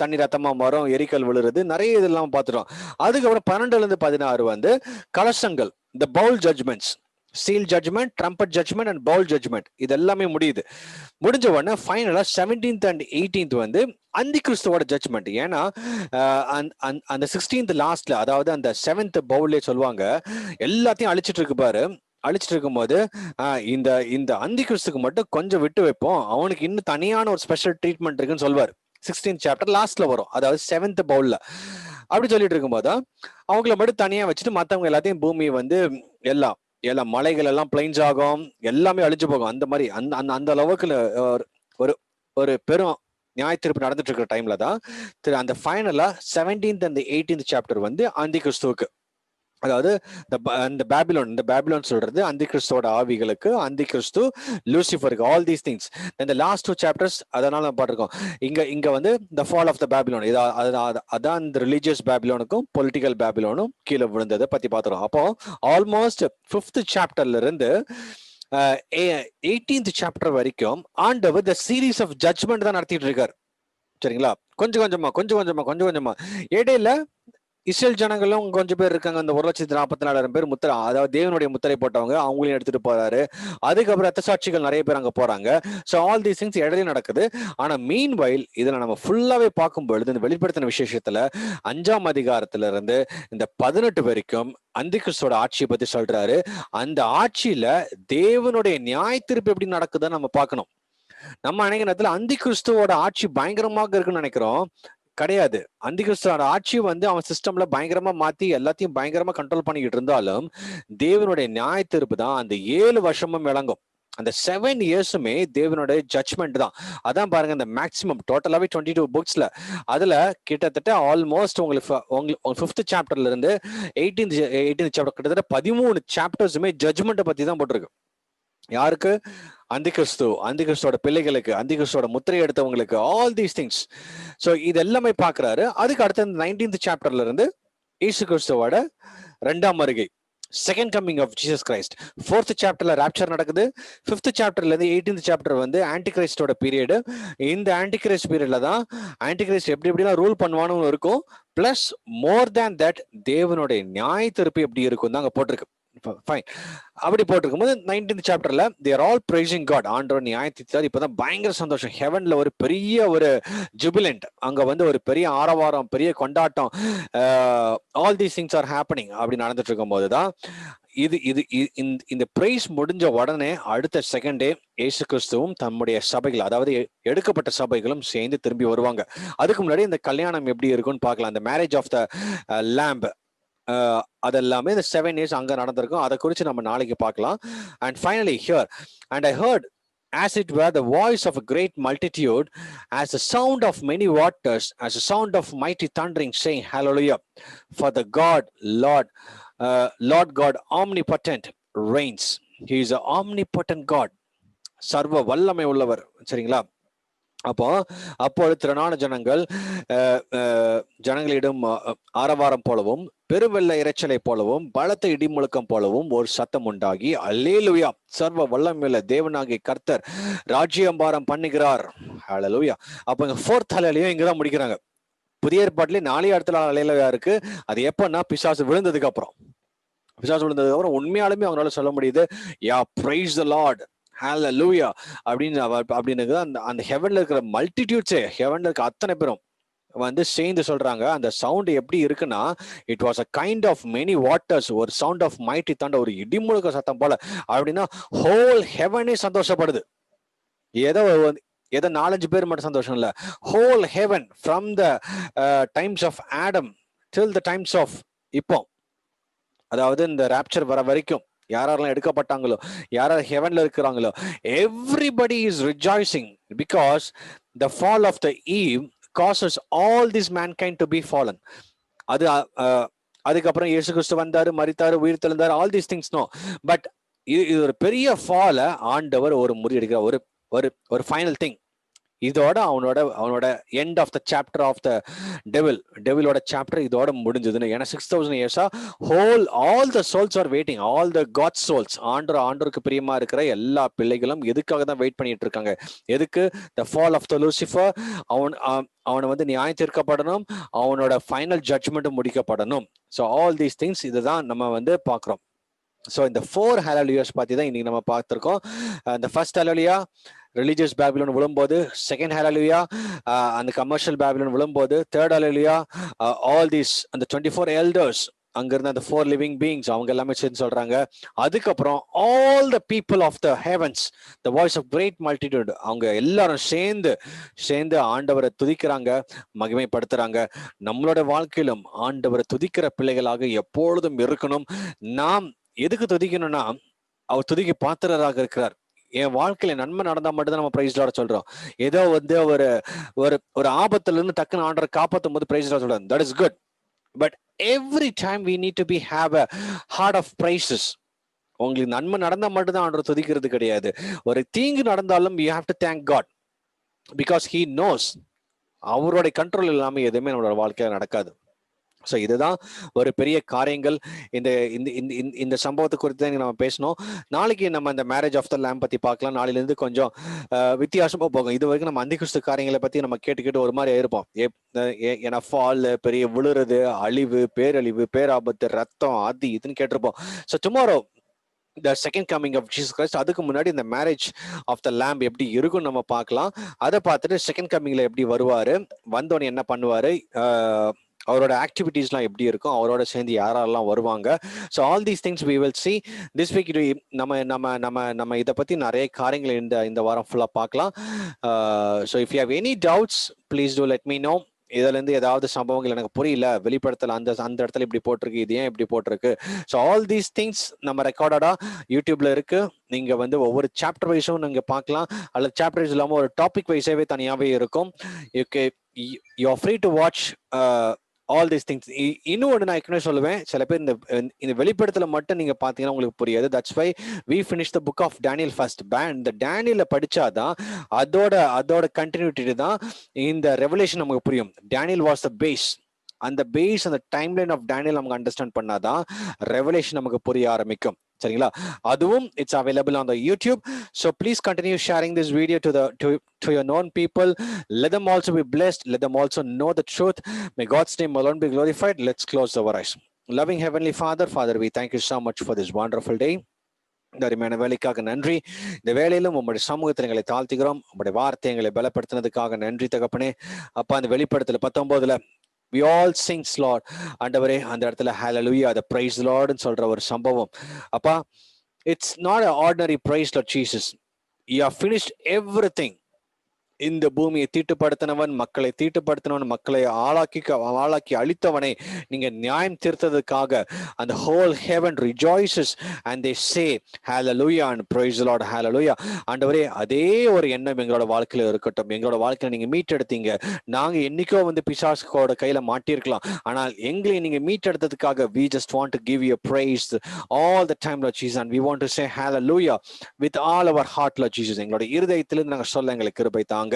தண்ணி ரத்தமா வரும், எரிக்கல் விழுறது, நிறைய இதெல்லாம் பார்த்துட்டோம். அதுக்கப்புறம் 12ல இருந்து 16 வந்து கலசங்கள், இந்த bowl judgements, seal judgement, trumpet judgement and bowl judgement, இது எல்லாமே முடியுது. முடிஞ்ச உடனே ஃபைனலா 17th and 18th வந்து அந்தி கிறிஸ்துவோட ஜட்ஜ்மெண்ட். ஏன்னா அந்த 16th லாஸ்ட்ல, அதாவது அந்த 7th பவுல்லே சொல்லுவாங்க, எல்லாத்தையும் அழிச்சிட்டு இருக்கு பாரு. அழிச்சிட்டு இருக்கும்போது இந்த அந்தி கிறிஸ்துக்கு மட்டும் கொஞ்சம் விட்டு வைப்போம், அவனுக்கு இன்னும் தனியான ஒரு ஸ்பெஷல் ட்ரீட்மெண்ட் இருக்குன்னு சொல்வார். 16th சாப்டர் லாஸ்ட்ல வரும், அதாவது 7th பவுல்ல. அப்படி சொல்லிட்டு இருக்கும்போது அவங்கள மட்டும் தனியா வச்சுட்டு மற்றவங்க எல்லாத்தையும் பூமி வந்து எல்லா மலைகள் எல்லாம் பிளைன்ஸ் ஆகும், எல்லாமே அழிஞ்சு போகும். அந்த மாதிரி அந்த அளவுக்கு ஒரு பெரும் நியாய தீர்ப்பு நடந்துட்டு இருக்கிற டைம்ல தான் அந்த ஃபைனலா 17th and 18th சாப்டர் வந்து அந்தி கிறிஸ்துவுக்கு, அதாவது இந்த பேபிலோன் சொல்றது அந்தி கிறிஸ்துவோட ஆவிகளுக்கு, அந்தி கிறிஸ்து லூசிஃபருக்கு, ஆல் தீஸ் திங்ஸ். இந்த லாஸ்ட் 2 சாப்டர்ஸ் அதனால நம்ம பாட்டிருக்கோம். இங்க வந்து the fall of the Babylon, அதான் இந்த ரிலீஜியஸ் பேபிலோனுக்கும் பொலிட்டிக்கல் பேபிலோனும் கீழே விழுந்ததை பத்தி பாத்துறோம். அப்போ ஆல்மோஸ்ட் 5th சாப்டர்ல இருந்து 18th சாப்டர் வரைக்கும் ஆண்டவர் த சீரீஸ் ஆஃப் ஜட்ஜ்மெண்ட் தான் நடத்திட்டு இருக்காரு. சரிங்களா? கொஞ்சம் கொஞ்சமா இடையில இஸ்ரேல் ஜனங்களும் கொஞ்சம் பேர் இருக்காங்க. அந்த 1,44,000 பேர் முத்திரை, அதாவது தேவனுடைய முத்திரை போட்டவங்க, அவங்களையும் எடுத்துட்டு போறாரு. அதுக்கப்புறம் ரத்த சாட்சிகள் நிறைய பேர் அங்க போறாங்க. ஸோ ஆல் தீஸ் திங்ஸ் இடையில நடக்குது. ஆனா மீன் வைல் இதுல நம்ம ஃபுல்லாவே பார்க்கும் பொழுது இந்த வெளிப்படுத்தின விசேஷத்துல 5ஆம் அதிகாரத்துல இருந்து இந்த 18 வரைக்கும் அந்தி கிறிஸ்துவோட ஆட்சியை பத்தி சொல்றாரு. அந்த ஆட்சியில தேவனுடைய நியாய தீர்ப்பு எப்படி நடக்குதுன்னு நம்ம பார்க்கணும். நம்ம நினைக்கிற நேரத்துல அந்தி கிறிஸ்துவோட ஆட்சி பயங்கரமாக இருக்குன்னு நினைக்கிறோம். கிடையாது. அந்தி கிறிஸ்துவோட ஆட்சி வந்து அவன் சிஸ்டம்ல பயங்கரமா மாத்தி எல்லாத்தையும் பயங்கரமா கண்ட்ரோல் பண்ணிக்கிட்டு இருந்தாலும் தேவனுடைய நியாய தீர்ப்பு தான் அந்த 7 வருஷமும் விளங்கும். அந்த 7 இயர்ஸுமே தேவனுடைய ஜட்ஜ்மெண்ட் தான். அதான் பாருங்க, இந்த மேக்சிமம் டோட்டலாவே 22 புக்ஸ்ல அதுல கிட்டத்தட்ட ஆல்மோஸ்ட் உங்களுக்கு 5th சாப்டர்ல இருந்து 18th சாப்டர் கிட்டத்தட்ட 13 சாப்டர்ஸுமே ஜட்ஜ்மெண்ட் பத்தி தான் போட்டிருக்கு. யாருக்கு? அந்தி கிறிஸ்துவோட பிள்ளைகளுக்கு, அந்தி கிறிஸ்துவோட முத்திரை எடுத்தவங்களுக்கு, ஆல் தீஸ் திங்ஸ். ஸோ இது எல்லாமே பாக்குறாரு. அதுக்கு அடுத்த 19th சாப்டர்ல இருந்து இயேசு கிறிஸ்துவோட 2ஆம் வருகை, second coming of Jesus Christ. 4th சாப்டர்ல ராப்சர் நடக்குது. 5th சாப்டர்ல இருந்து 18th சாப்டர் வந்து ஆன்டி கிரைஸ்டோட பீரியடு. இந்த ஆன்டி கிரைஸ்ட் பீரியட்ல தான் ஆன்டி கிரைஸ்ட் எப்படி எப்படிலாம் ரூல் பண்ணுவானு இருக்கும். பிளஸ் மோர் தேன் தட் தேவனுடைய நியாய தீர்ப்பு எப்படி இருக்கும் தான் அங்க போட்டிருக்கு. ஃபைன். அப்படி போட்டிருக்கும்போது 19th சாப்டர்ல தேர் ஆல் பிரைசிங் காட், ஆண்டவர் நியாயத்தீர்த்தார். இப்பதான் பயங்கர சந்தோஷம். ஹெவன்ல ஒரு பெரிய ஒரு ஜுபிலண்ட், அங்க வந்து ஒரு பெரிய ஆரவாரம், பெரிய கொண்டாட்டம், all these things are happening அப்படி நடந்துட்டு இருக்கும் போதுதான் இந்த பிரைஸ் முடிஞ்ச உடனே அடுத்த செகண்டே இயேசு கிறிஸ்துவும் தம்முடைய சபைகள், அதாவது எடுக்கப்பட்ட சபைகளும் சேர்ந்து திரும்பி வருவாங்க. அதுக்கு முன்னாடி இந்த கல்யாணம் எப்படி இருக்கும்னு பார்க்கலாம். இந்த மேரேஜ் ஆஃப் த லேம்ப் அதெல்லாமே இந்த 7 இயர்ஸ் அங்க நடந்திருக்கும். அதை குறித்து நம்ம நாளைக்கு பார்க்கலாம். And finally here, and I heard as it were the voice of a great multitude, as the sound of many waters, as the sound of mighty thundering, saying hallelujah, for the Lord God omnipotent reigns. He is an omnipotent God, சர்வ வல்லமை உள்ளவர். சரிங்களா? அப்போ திரளான ஜனங்களிடம் ஆரவாரம் போலவும் பெருவெள்ள இரைச்சலை போலவும் பலத்த இடிமுழக்கம் போலவும் ஒரு சத்தம் உண்டாகி, அல்லேலூயா, சர்வ வல்லமையுள்ள தேவனாகிய கர்த்தர் ராஜ்யபாரம் பண்ணுகிறார். ஹல்லேலூயா. அப்ப இங்க 4th ஹல்லேலூயா இங்கதான் முடிக்கிறாங்க. புதிய ஏற்பாட்டிலே 4 இடத்துல ஹல்லேலூயா இருக்கு. அது எப்பன்னா பிசாசு விழுந்ததுக்கு அப்புறம் உண்மையாலுமே அவங்களால சொல்ல முடியுது, யா பிரைஸ் தி லார்ட், ஹல்லேலூயா அப்படின்னு அந்த ஹெவன்ல இருக்கிற மல்டிடியூட்ஸே, ஹெவன்ல இருக்க அத்தனை பேரும் வந்து சேர்ந்து சொல்றாங்க. அந்த சவுண்ட் எப்படி இருக்குன்னா, it was a kind of many waters, ஒரு சவுண்ட் ஆஃப் மைட்டி தண்டர், ஒரு இடிமுழக்க சத்தம் போல. அப்படின்னா ஹோல் ஹெவனே சந்தோஷப்படுது. ஏதோ 4-5 பேர் மட்டும் சந்தோஷம் இல்ல, whole heaven from the times of Adam till the times of இப்போ, அதாவது இந்த ராப்சர் வர வரைக்கும் யாரெல்லாம் எடுக்கப்பட்டாங்களோ, யாராவது ஹெவன்ல இருக்கிறாங்களோ, everybody is rejoicing because the fall of the Eve causes all this mankind to be fallen. அதுக்கப்புறம் இயேசு கிறிஸ்து வந்தாரு, மரித்தாரு, உயிர் தெழுந்தாரு, all these things no. But இது ஒரு பெரிய ஃபால ஆண்டவர் ஒரு முறியடிக்கிற ஒரு ஃபைனல் திங். இதோட அவனோட end of the chapter of the டெவிலோட சாப்டர் இதோட முடிஞ்சதுன்னு. ஏன்னா 6000 இயர்ஸா all the souls are waiting, all the God souls, ஆண்டவருக்கு பிரியமா இருக்கிற எல்லா பிள்ளைகளும் எதுக்காக தான் வெயிட் பண்ணிட்டு இருக்காங்க? எதுக்கு? The fall of the Lucifer. அவனை வந்து நியாயம் தீர்க்கப்படணும், அவனோட ஃபைனல் ஜட்ஜ்மெண்ட் முடிக்கப்படணும். ஸோ ஆல் தீஸ் திங்ஸ் இதுதான் நம்ம வந்து பாக்குறோம். ஸோ இந்த 4 ஹல்லேலூயாஸ் பத்தி தான் இன்னைக்கு நம்ம பார்த்திருக்கோம். இந்த ஃபர்ஸ்ட் ஹல்லேலூயா ரிலீஜியஸ் பேபிலோன் விழும்போது, செகண்ட் ஹல்லேலூயா அந்த கமர்ஷியல் பேபிலோன் விழும்போது, தேர்ட் ஹல்லேலூயா ஆல் தீஸ் அந்த 24 எல்டர்ஸ் அங்க இருந்த அந்த 4 லிவிங் பீயிங்ஸ் அவங்க எல்லாமே சேர்ந்து சொல்றாங்க. அதுக்கப்புறம் all the people of the heavens, the voice of great multitude, அவங்க எல்லாரும் சேர்ந்து ஆண்டவரை துதிக்கிறாங்க, மகிமைப்படுத்துறாங்க. நம்மளோட வாழ்க்கையிலும் ஆண்டவரை துதிக்கிற பிள்ளைகளாக எப்பொழுதும் இருக்கணும். நாம் எதுக்கு துதிக்கணும்னா, அவர் துதிக்க பாத்திரராக இருக்கிறார். என் வாழ்க்கையில நன்மை நடந்தா மட்டும் தான் நம்ம பிரைஸ் லார்ட் சொல்றோம். ஏதோ வந்து ஒரு ஒரு ஒரு ஆபத்துல இருந்து டக்குன்னு ஆண்டரை காப்பாத்தும் போது பிரைஸ் லார்ட் சொல்றோம். That is good. But every time we need to be have a heart of praises. உங்களுக்கு நன்மை நடந்தா மட்டும் தான் ஆண்டரை துதிக்கிறது கிடையாது. ஒரு தீங்கு நடந்தாலும் you have to thank God because he knows. அவருடைய கண்ட்ரோல் இல்லாம எதுவுமே நம்மளோட வாழ்க்கையில நடக்காது. ஸோ இதுதான் ஒரு பெரிய காரியங்கள். இந்த இந்த சம்பவத்தை குறித்து தான் நம்ம பேசணும். நாளைக்கு நம்ம இந்த மேரேஜ் ஆஃப் த லேம் பத்தி பார்க்கலாம். நாளையிலேருந்து கொஞ்சம் வித்தியாசமா போகும். இது வரைக்கும் நம்ம அந்திகிறிஸ்து காரியங்களை பத்தி நம்ம கேட்டு ஒரு மாதிரி இருப்போம். ஏன்னா ஃபால், பெரிய விழுறது, அழிவு, பேரழிவு, பேராபத்து, ரத்தம், அது இதுன்னு கேட்டிருப்போம். So tomorrow the second coming of Jesus Christ, அதுக்கு முன்னாடி இந்த மேரேஜ் ஆஃப் த லேம்ப் எப்படி இருக்கும் நம்ம பார்க்கலாம். அதை பார்த்துட்டு செகண்ட் கம்மிங்ல எப்படி வருவாரு, வந்தோடனே என்ன பண்ணுவாரு, அவரோட ஆக்டிவிட்டீஸ்லாம் எப்படி இருக்கும், அவரோட சேர்ந்து யாரெல்லாம் வருவாங்க. So all these things we will see this week. நம்ம நம்ம நம்ம நம்ம இதை பற்றி நிறைய காரியங்கள் இந்த வாரம் ஃபுல்லாக பார்க்கலாம். So if you have any doubts please do let me know. இதுல இருந்து ஏதாவது சம்பவங்கள் எனக்கு புரியல, வெளிப்படுத்தல அந்த இடத்துல இப்படி போட்டிருக்கு, இது ஏன் இப்படி போட்டிருக்கு. ஸோ ஆல் தீஸ் திங்ஸ் நம்ம ரெக்கார்டடா யூடியூப்ல இருக்கு. நீங்க வந்து ஒவ்வொரு சாப்டர் வைஸும் நீங்க பார்க்கலாம், அல்லது சாப்டர் வைஸ் இல்லாமல் ஒரு டாபிக் வைஸாவே தனியாவே இருக்கும். You are free to watch all these things. இன்னும் ஒன்று நான் ஏற்கனவே சொல்லுவேன், சில பேர் இந்த வெளிப்படுத்தல மட்டும் நீங்க பாத்தீங்கன்னா உங்களுக்கு புரியாது. That's why we finish the book of Daniel first. இந்த டேனியல படிச்சாதான் அதோட கண்டினியூட்டி தான் இந்த ரெவலேஷன் நமக்கு புரியும். Daniel was the base. அந்த பேஸ், அந்த டைம்லைன் ஆஃப் டேனியல் நமக்கு அண்டர்ஸ்டாண்ட் பண்ணாதான் ரெவலேஷன் நமக்கு புரிய ஆரம்பிக்கும். சரிங்களா? அதுவும் it's available on the YouTube. So please continue sharing this video to your known people. Let them also be blessed. Let them also know the truth. May God's name alone be glorified. Let's close our eyes. Loving Heavenly Father, we thank you so much for this wonderful day. இந்த அருமையான வேலைக்காக நன்றி. இந்த வேலையிலும் உங்களுடைய சமூகத்தில் எங்களை தாழ்த்துகிறோம். உங்களுடைய வார்த்தை எங்களை பலப்படுத்தினதுக்காக நன்றி தகப்பனே. அப்பா, அந்த வெளிப்படுத்தல 19 we all sings Lord. ஆண்டவரே, அந்த இடத்துல hallelujah, the praise Lord ன்னு சொல்ற ஒரு சம்பவம். அப்பா, it's not an ordinary praise Lord Jesus. You have finished everything. இந்த பூமியை தீட்டுப்படுத்தினவன், மக்களை தீட்டுப்படுத்தினவன், மக்களை ஆளாக்கி அழித்தவனை நீங்க நியாயம் தீர்த்ததுக்காக அந்த whole heaven rejoices and they say hallelujah and praise the Lord, hallelujah. ஆண்டவரே, அதே ஒரு எண்ணம் எங்களோட வாழ்க்கையில இருக்கட்டும். எங்களோட வாழ்க்கையில நீங்க மீட்டெடுத்தீங்க. நாங்க என்னைக்கோ வந்து பிசாசுக்கோட கையில மாட்டிருக்கலாம், ஆனால் எங்களை நீங்க மீட்டெடுத்ததுக்காக we just want to give you praise all the time Lord Jesus, and we want to say hallelujah with all our heart Lord Jesus. எங்களோட இருதயத்திலிருந்து நாங்க சொல்ல எங்களுக்கு கிருபை தாங்க.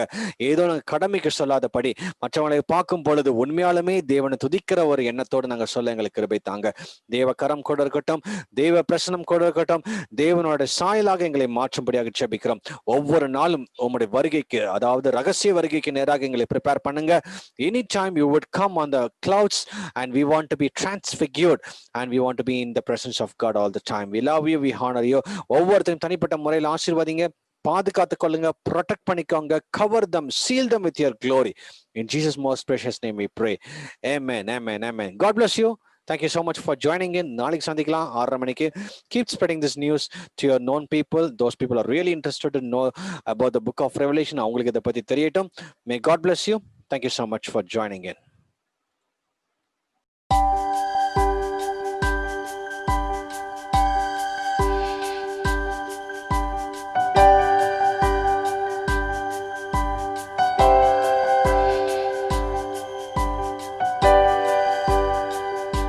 ஏதோ நாங்க கடமைக்கு சொல்லாதபடி மற்றவங்களை பார்க்கும் பொழுது உண்மையாலுமே தேவனை துதிக்கிற ஒரு எண்ணத்தோடு நாங்க சொல்ல எங்களுக்கு கிருபை தாங்க. தேவ கரம் கூட இருக்கட்டும், தேவ பிரசனம் கூட இருக்கட்டும். தேவனோட சாயலாக எங்களை மாற்றும்படியாக ஜெபிக்கிறோம். ஒவ்வொரு நாளும் உங்களுடைய வருகைக்கு, அதாவது ரகசிய வருகைக்கு நேராக எங்களை ப்ரிப்பேர் பண்ணுங்க. Any time you would come on the clouds and we want to be transfigured and we want to be in the presence of God all the time. We love you, we honor you. ஒவ்வொருத்தரும் தனிப்பட்ட முறையில் ஆசீர்வதிங்க, பாதுகாத்துக் கொள்ளுங்க, ப்ரொடெக்ட் பண்ணிக்கோங்க, cover them, seal them with your glory. In Jesus' most precious name we pray. Amen, amen, amen. God bless you. Thank you so much for joining in. நாளைக்கு சந்திக்கலாம் 6:30 மணிக்கு. Keep spreading this news to your known people. Those people are really interested to know about the book of Revelation. அவங்களுக்கு இதை பத்தி தெரியட்டும். May God bless you. Thank you so much for joining in.